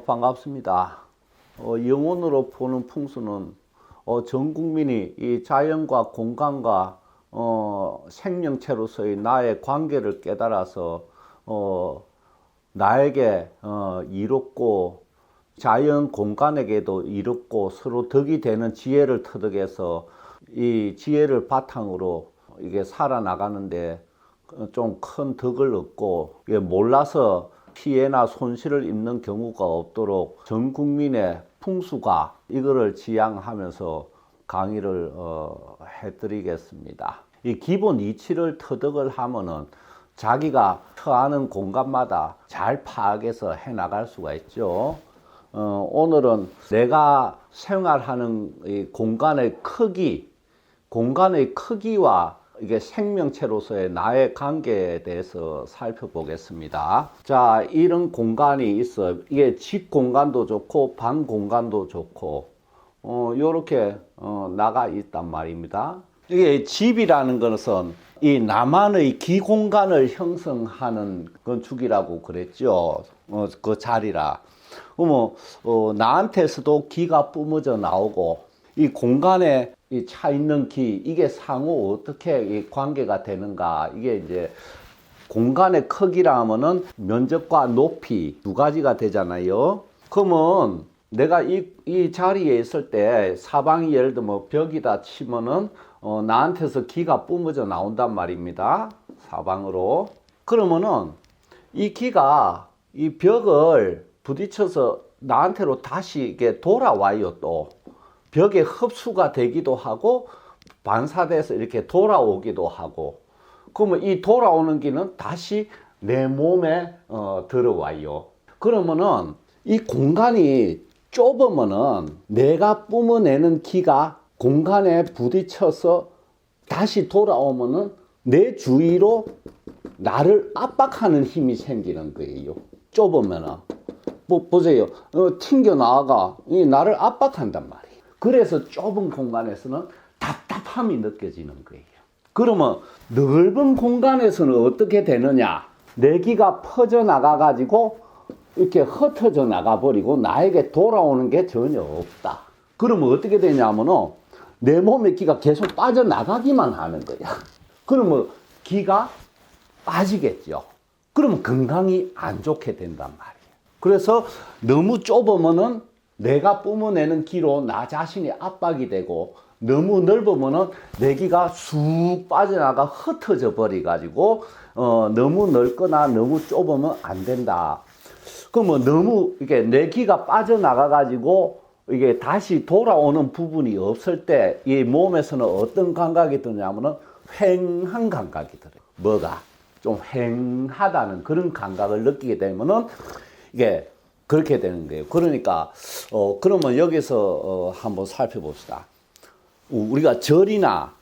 반갑습니다. 영혼으로 보는 풍수는 전 국민이 이 자연과 공간과 생명체로서의 나의 관계를 깨달아서 나에게 이롭고 자연 공간에게도 이롭고 서로 덕이 되는 지혜를 터득해서 이 지혜를 바탕으로 이게 살아나가는데 좀 큰 덕을 얻고 몰라서 피해나 손실을 입는 경우가 없도록 전 국민의 풍수가 이거를 지향하면서 강의를 해드리겠습니다. 이 기본 이치를 터득을 하면은 자기가 처하는 공간마다 잘 파악해서 해나갈 수가 있죠. 오늘은 내가 생활하는 이 공간의 크기와 이게 생명체로서의 나의 관계에 대해서 살펴보겠습니다. 자, 이런 공간이 있어. 이게 집 공간도 좋고 방 공간도 좋고 요렇게 나가 있단 말입니다. 이게 집이라는 것은 이 나만의 기공간을 형성하는 건축이라고 그랬죠. 그 자리라. 그러면 나한테서도 기가 뿜어져 나오고 이 공간에 이 차 있는 기, 이게 상호 어떻게 이 관계가 되는가. 이게 이제 공간의 크기라 하면은 면적과 높이 두 가지가 되잖아요. 그러면 내가 이 자리에 있을 때 사방이 예를 들면 벽이다 치면은 나한테서 기가 뿜어져 나온단 말입니다. 사방으로. 그러면은 이 기가 이 벽을 부딪혀서 나한테로 다시 이게 돌아와요. 또 벽에 흡수가 되기도 하고 반사돼서 이렇게 돌아오기도 하고, 그러면 이 돌아오는 기는 다시 내 몸에 들어와요. 그러면은 이 공간이 좁으면은 내가 뿜어내는 기가 공간에 부딪혀서 다시 돌아오면은 내 주위로 나를 압박하는 힘이 생기는 거예요. 좁으면은 보세요. 튕겨 나와가 나를 압박한단 말이에요. 그래서 좁은 공간에서는 답답함이 느껴지는 거예요. 그러면 넓은 공간에서는 어떻게 되느냐? 내 기가 퍼져나가 가지고 이렇게 흩어져 나가버리고 나에게 돌아오는 게 전혀 없다. 그러면 어떻게 되냐면은 내 몸의 기가 계속 빠져나가기만 하는 거야. 그러면 기가 빠지겠죠. 그러면 건강이 안 좋게 된단 말이에요. 그래서 너무 좁으면은 내가 뿜어내는 기로 나 자신이 압박이 되고, 너무 넓으면은 내 기가 쑥 빠져나가 흩어져 버리 가지고 너무 넓거나 너무 좁으면 안 된다. 그러면 너무 이게 내 기가 빠져나가 가지고 이게 다시 돌아오는 부분이 없을 때 이 몸에서는 어떤 감각이 드냐면은 휑한 감각이 들어요. 뭐가 좀 휑하다는 그런 감각을 느끼게 되면은 이게 그렇게 되는 거예요. 그러니까 그러면 여기서 한번 살펴봅시다. 우리가 절이나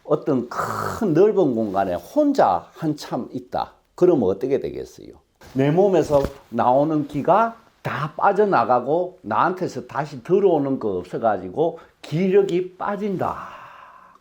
어떤 큰 넓은 공간에 혼자 한참 있다. 그러면 어떻게 되겠어요? 내 몸에서 나오는 기가 다 빠져나가고 나한테서 다시 들어오는 거 없어가지고 기력이 빠진다.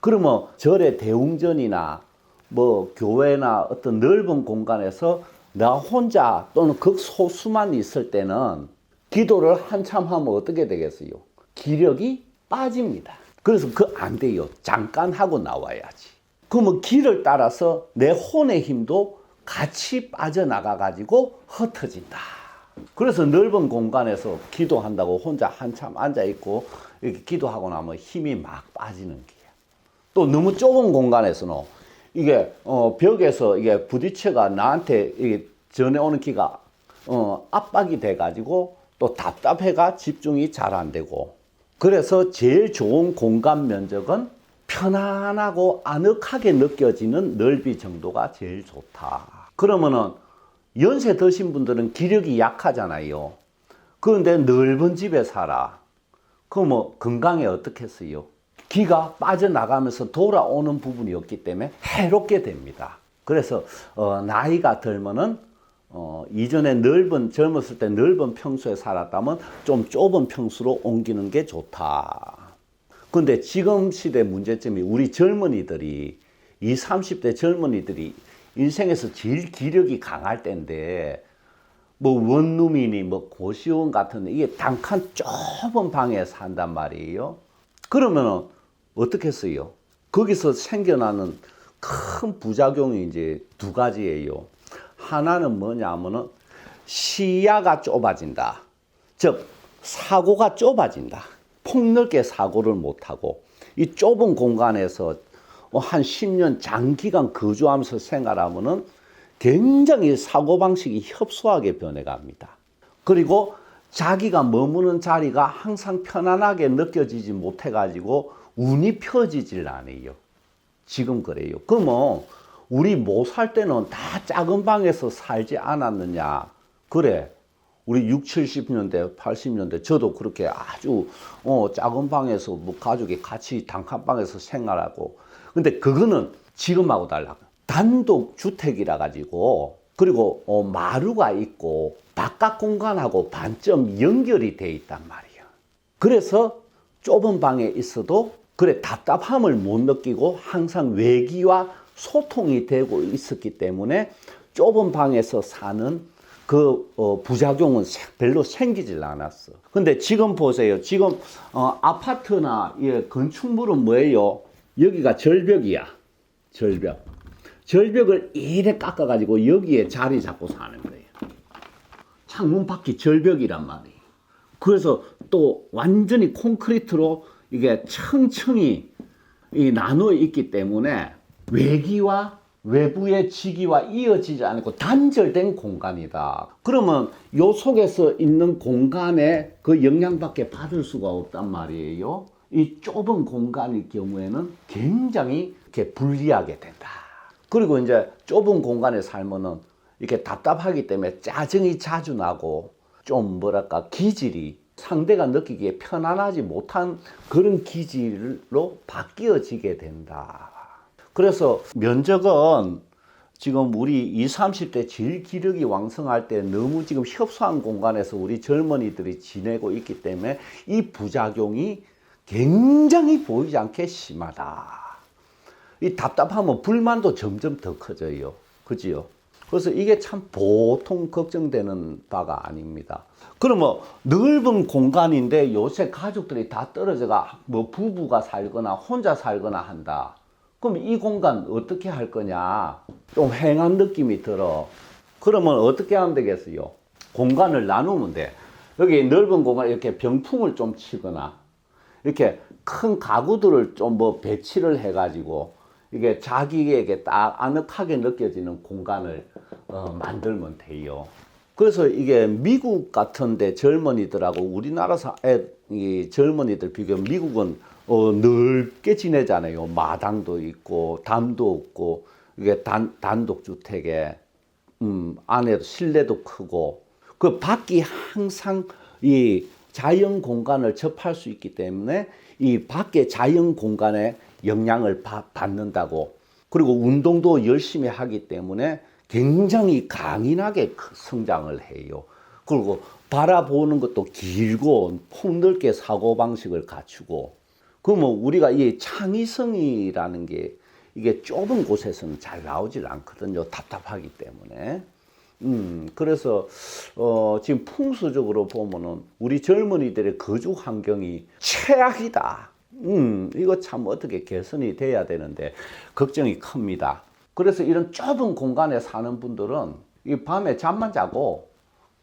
그러면 절의 대웅전이나 뭐 교회나 어떤 넓은 공간에서 나 혼자 또는 극소수만 있을 때는 기도를 한참 하면 어떻게 되겠어요? 기력이 빠집니다. 그래서 안 돼요. 잠깐 하고 나와야지. 그러면 기를 따라서 내 혼의 힘도 같이 빠져나가 가지고 흩어진다. 그래서 넓은 공간에서 기도한다고 혼자 한참 앉아 있고 이렇게 기도하고 나면 힘이 막 빠지는 게야. 또 너무 좁은 공간에서는 이게 벽에서 이게 부딪혀가 나한테 이게 전해오는 기가 압박이 돼 가지고 또 답답해가 집중이 잘 안 되고, 그래서 제일 좋은 공간 면적은 편안하고 아늑하게 느껴지는 넓이 정도가 제일 좋다. 그러면은 연세 드신 분들은 기력이 약하잖아요. 그런데 넓은 집에 살아. 그러면 건강에 어떻겠어요? 기가 빠져나가면서 돌아오는 부분이 없기 때문에 해롭게 됩니다. 그래서 나이가 들면은 이전에 젊었을 때 넓은 평수에 살았다면 좀 좁은 평수로 옮기는 게 좋다. 근데 지금 시대 문제점이 우리 젊은이들이 20, 30대 젊은이들이 인생에서 제일 기력이 강할 때인데 뭐 원룸이니 뭐 고시원 같은 이게 단칸 좁은 방에 산단 말이에요. 그러면은 어떻게 써요? 거기서 생겨나는 큰 부작용이 이제 두 가지예요. 하나는 뭐냐면은 시야가 좁아진다. 즉 사고가 좁아진다. 폭넓게 사고를 못하고 이 좁은 공간에서 한 10년 장기간 거주하면서 생활하면은 굉장히 사고방식이 협소하게 변해갑니다. 그리고 자기가 머무는 자리가 항상 편안하게 느껴지지 못해가지고 운이 펴지질 않아요. 지금 그래요. 그러면 우리 못 살 때는 다 작은 방에서 살지 않았느냐. 그래. 우리 60, 70년대, 80년대 저도 그렇게 아주 작은 방에서 뭐 가족이 같이 단칸방에서 생활하고. 근데 그거는 지금하고 달라. 단독 주택이라 가지고 그리고 마루가 있고 바깥 공간하고 반점 연결이 돼 있단 말이야. 그래서 좁은 방에 있어도 그래 답답함을 못 느끼고 항상 외기와 소통이 되고 있었기 때문에 좁은 방에서 사는 그 부작용은 별로 생기질 않았어. 근데 지금 보세요. 지금 아파트나 건축물은 뭐예요? 여기가 절벽이야. 절벽. 절벽을 이래 깎아가지고 여기에 자리 잡고 사는 거예요. 창문 밖이 절벽이란 말이에요. 그래서 또 완전히 콘크리트로 이게 층층이 나눠 있기 때문에 외기와 외부의 지기와 이어지지 않고 단절된 공간이다. 그러면 요 속에서 있는 공간에 그 영향밖에 받을 수가 없단 말이에요. 이 좁은 공간일 경우에는 굉장히 이렇게 불리하게 된다. 그리고 이제 좁은 공간에 살면은 이렇게 답답하기 때문에 짜증이 자주 나고 좀 뭐랄까 기질이 상대가 느끼기에 편안하지 못한 그런 기질로 바뀌어지게 된다. 그래서 면적은 지금 우리 20, 30대 제일 기력이 왕성할 때 너무 지금 협소한 공간에서 우리 젊은이들이 지내고 있기 때문에 이 부작용이 굉장히 보이지 않게 심하다. 이 답답하면 불만도 점점 더 커져요. 그지요? 그래서 이게 참 보통 걱정되는 바가 아닙니다. 그러면 넓은 공간인데 요새 가족들이 다 떨어져가 뭐 부부가 살거나 혼자 살거나 한다. 그럼 이 공간 어떻게 할 거냐? 좀 휑한 느낌이 들어. 그러면 어떻게 하면 되겠어요? 공간을 나누면 돼. 여기 넓은 공간 이렇게 병풍을 좀 치거나 이렇게 큰 가구들을 좀 뭐 배치를 해가지고 이게 자기에게 딱 아늑하게 느껴지는 공간을 만들면 돼요. 그래서 이게 미국 같은데 젊은이들하고 우리나라 이 젊은이들 비교 미국은 넓게 지내잖아요. 마당도 있고 담도 없고 이게 단독 주택에 안에도 실내도 크고 그 밖이 항상 이 자연 공간을 접할 수 있기 때문에 이 밖의 자연 공간에 영향을 받는다고. 그리고 운동도 열심히 하기 때문에 굉장히 강인하게 성장을 해요. 그리고 바라보는 것도 길고 폭넓게 사고방식을 갖추고. 그러면 우리가 이 창의성이라는 게 이게 좁은 곳에서는 잘 나오질 않거든요. 답답하기 때문에. 그래서 지금 풍수적으로 보면은 우리 젊은이들의 거주 환경이 최악이다. 이거 참 어떻게 개선이 돼야 되는데 걱정이 큽니다. 그래서 이런 좁은 공간에 사는 분들은 이 밤에 잠만 자고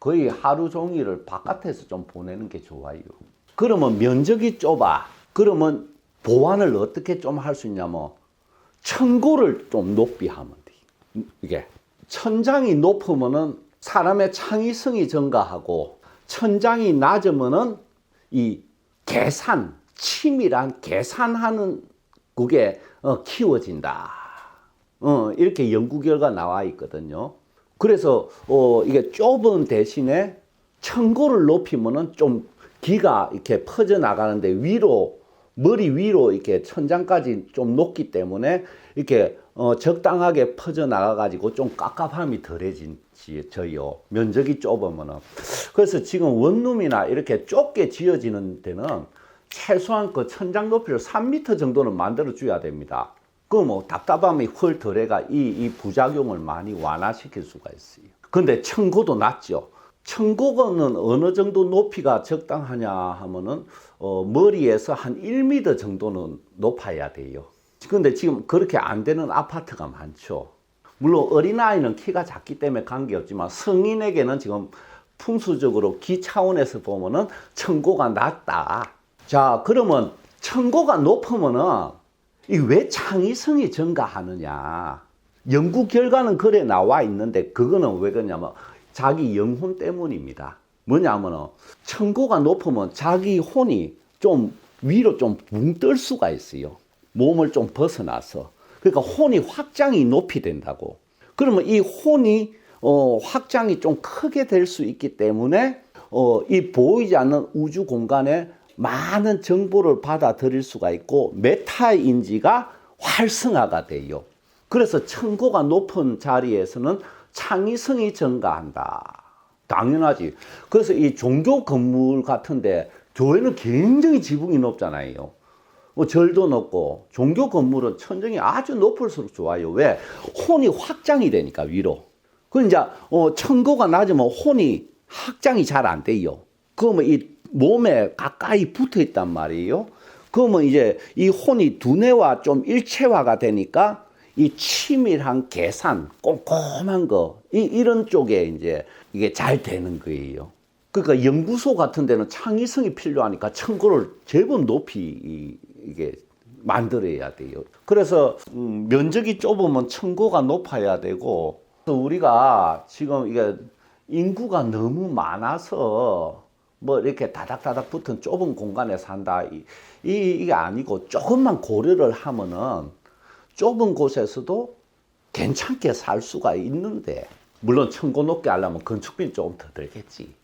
거의 하루 종일을 바깥에서 좀 보내는 게 좋아요. 그러면 면적이 좁아. 그러면 보완을 어떻게 좀 할 수 있냐면 천고를 좀 높이 하면 돼. 이게 천장이 높으면은 사람의 창의성이 증가하고 천장이 낮으면은 이 치밀한 계산하는 그게 키워진다. 이렇게 연구 결과 나와 있거든요. 그래서 이게 좁은 대신에 천고를 높이면은 좀 기가 이렇게 퍼져 나가는데 머리 위로 이렇게 천장까지 좀 높기 때문에 이렇게 적당하게 퍼져 나가 가지고 좀 깝깝함이 덜해져요. 면적이 좁으면은. 그래서 지금 원룸이나 이렇게 좁게 지어지는 데는 최소한 그 천장 높이를 3m 정도는 만들어 줘야 됩니다. 그럼 뭐 답답함이 훨 덜해가 이 부작용을 많이 완화시킬 수가 있어요. 근데 천고도 낮죠. 청고건은 어느 정도 높이가 적당하냐 하면은 머리에서 한 1m 정도는 높아야 돼요. 근데 지금 그렇게 안 되는 아파트가 많죠. 물론 어린아이는 키가 작기 때문에 관계없지만 성인에게는 지금 풍수적으로 기 차원에서 보면은 청고가 낮다. 자, 그러면 청고가 높으면은 이 왜 창의성이 증가하느냐? 연구 결과는 그래 나와 있는데 그거는 왜 그러냐면 자기 영혼 때문입니다. 뭐냐면은 청고가 높으면 자기 혼이 좀 위로 좀 붕 뜰 수가 있어요. 몸을 좀 벗어나서. 그러니까 혼이 확장이 높이 된다고. 그러면 이 혼이 확장이 좀 크게 될 수 있기 때문에 이 보이지 않는 우주 공간에 많은 정보를 받아들일 수가 있고 메타인지가 활성화가 돼요. 그래서 청고가 높은 자리에서는 창의성이 증가한다. 당연하지. 그래서 이 종교 건물 같은데 교회는 굉장히 지붕이 높잖아요. 절도 높고 종교 건물은 천정이 아주 높을수록 좋아요. 왜? 혼이 확장이 되니까 위로. 그 이제 청고가 낮으면 혼이 확장이 잘 안 돼요. 그러면 이 몸에 가까이 붙어 있단 말이에요. 그러면 이제 이 혼이 두뇌와 좀 일체화가 되니까 이 치밀한 계산, 꼼꼼한 거, 이런 쪽에 이제 이게 잘 되는 거예요. 그러니까 연구소 같은 데는 창의성이 필요하니까 청고를 제법 높이 이게 만들어야 돼요. 그래서 면적이 좁으면 청고가 높아야 되고, 우리가 지금 이게 인구가 너무 많아서 뭐 이렇게 다닥다닥 붙은 좁은 공간에 산다 이게 아니고 조금만 고려를 하면은 좁은 곳에서도 괜찮게 살 수가 있는데, 물론 청고 높게 하려면 건축비는 조금 더 들겠지.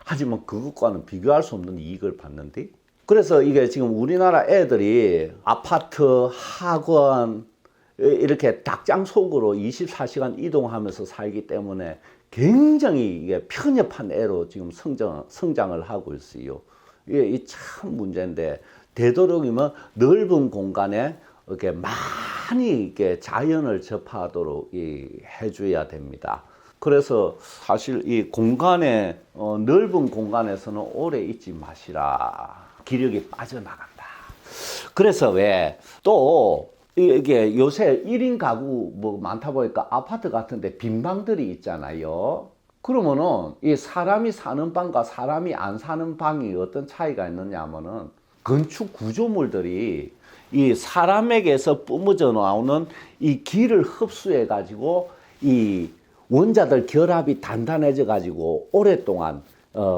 하지만 그것과는 비교할 수 없는 이익을 받는데, 그래서 이게 지금 우리나라 애들이 아파트, 학원 이렇게 닭장 속으로 24시간 이동하면서 살기 때문에 굉장히 이게 편협한 애로 지금 성장을 하고 있어요. 이게 참 문제인데, 되도록이면 넓은 공간에 이렇게 많이 이렇게 자연을 접하도록 해줘야 됩니다. 그래서 사실 이 공간에 넓은 공간에서는 오래 있지 마시라. 기력이 빠져나간다. 그래서 왜 또 이게 요새 1인 가구 뭐 많다 보니까 아파트 같은데 빈 방들이 있잖아요. 그러면은 이 사람이 사는 방과 사람이 안 사는 방이 어떤 차이가 있느냐 하면은 건축 구조물들이 이 사람에게서 뿜어져 나오는 이 기를 흡수해 가지고 이 원자들 결합이 단단해져 가지고 오랫동안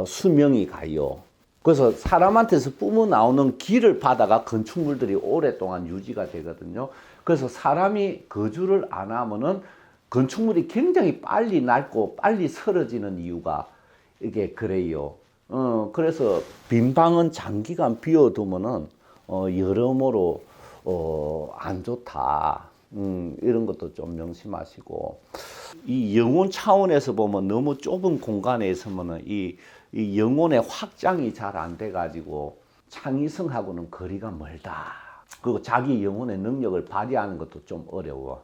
수명이 가요. 그래서 사람한테서 뿜어 나오는 기를 받아가 건축물들이 오랫동안 유지가 되거든요. 그래서 사람이 거주를 안 하면은 건축물이 굉장히 빨리 낡고 빨리 쓰러지는 이유가 이게 그래요. 그래서 빈 방은 장기간 비워두면은 여러모로 안 좋다. 이런 것도 좀 명심하시고, 이 영혼 차원에서 보면 너무 좁은 공간에 있으면은 이 영혼의 확장이 잘 안 돼 가지고 창의성하고는 거리가 멀다. 그리고 자기 영혼의 능력을 발휘하는 것도 좀 어려워.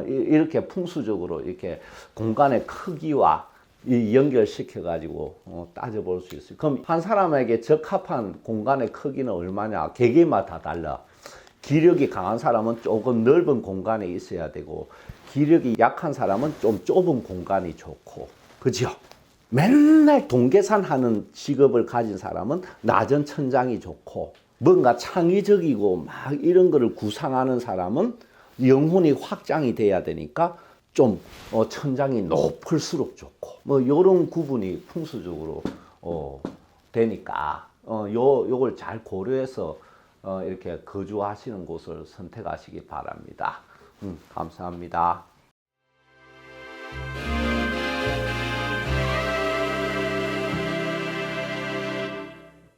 이렇게 풍수적으로 이렇게 공간의 크기와 연결시켜 가지고 따져볼 수 있어요. 그럼 한 사람에게 적합한 공간의 크기는 얼마냐? 개개마다 달라. 기력이 강한 사람은 조금 넓은 공간에 있어야 되고, 기력이 약한 사람은 좀 좁은 공간이 좋고, 그죠? 맨날 동계산하는 직업을 가진 사람은 낮은 천장이 좋고, 뭔가 창의적이고 막 이런 거를 구상하는 사람은 영혼이 확장이 돼야 되니까 좀 천장이 높을수록 좋고, 뭐 이런 구분이 풍수적으로 되니까 요걸 잘 고려해서 이렇게 거주하시는 곳을 선택하시기 바랍니다. 감사합니다.